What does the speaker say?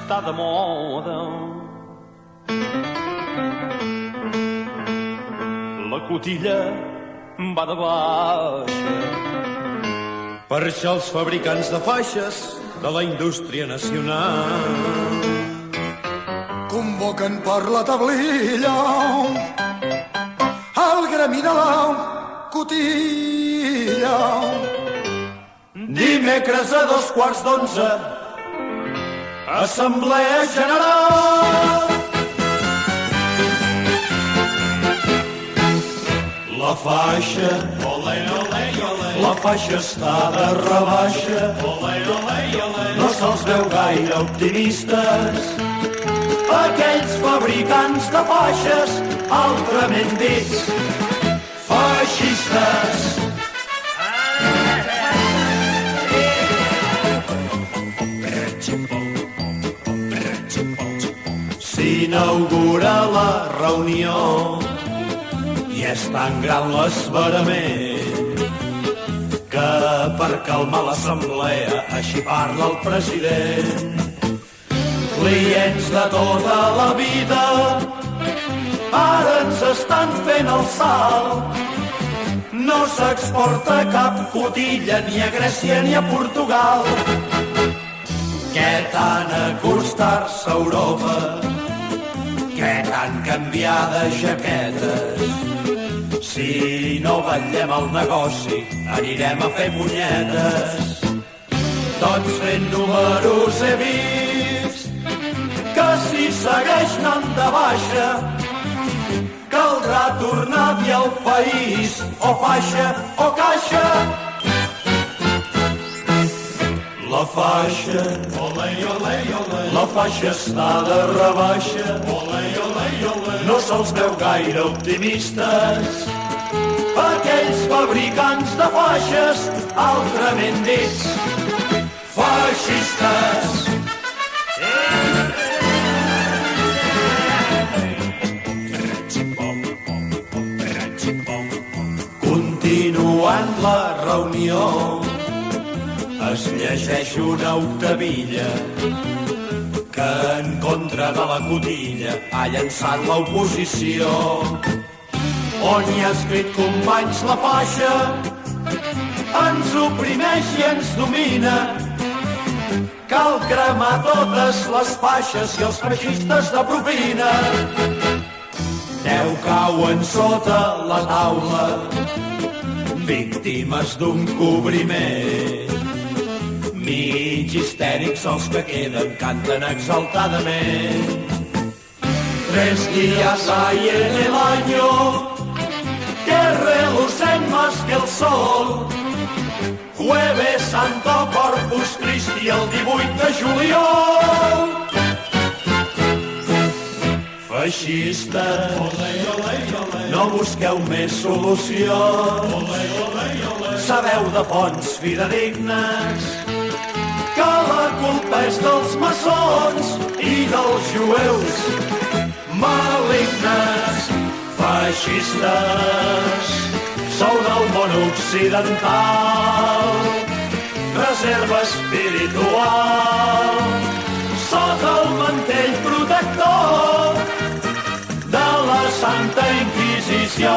està de moda. La cotilla va de baixa. Per això els fabricants de faixes de la indústria nacional convoquen per la tablilla el gremi de la cotilla. Dimecres a 11:15, Assemblea General. La faixa, olé, olé, olé, la faixa està de rebaixa, olé, olé, olé, no se'ls veu gaire optimistes. Aquells fabricants de faixes, altrament dits, feixistes. S'inaugura la reunió i és tan gran l'esverament que per calmar l'assemblea així parla el president. Clients de tota la vida ara ens estan fent el salt. No s'exporta cap cotilla ni a Grècia ni a Portugal. Què tant acostar-se a Europa? Què tant canviar de jaquetes? Si no vetllem el negoci, anirem a fer punyetes. Tots fent números he vist que si segueix anant de baixa caldrà tornar a dir al país o faixa o caixa. La faixa, olé, olé, olé, la faixa està de rebaixa, olé, olé, olé, no se'ls veu gaire optimistes. Aquells fabricants de faixes, altrament dits, feixistes. Continuant la reunió, es llegeix una octavilla que en contra de la cotilla ha llançat l'oposició. On hi ha escrit companys la faixa ens oprimeix i ens domina. Cal cremar totes les faixes i els feixistes de propina. 10 cauen sota la taula, víctimes d'un cobriment. Mig histèrics els que queden canten exaltadament. 3 días hay en el año que relucen más que el sol. Jueves Santo, Corpus Christi, el 18 de juliol. Feixistes, olé, olé, olé, no busqueu més solució. Olé, olé, olé, sabeu de fonts fidedignes que la culpa és dels maçons i dels jueus malignes. Feixistes, sou del món occidental, reserva espiritual, sota el mantell protector de la Santa Inquisició.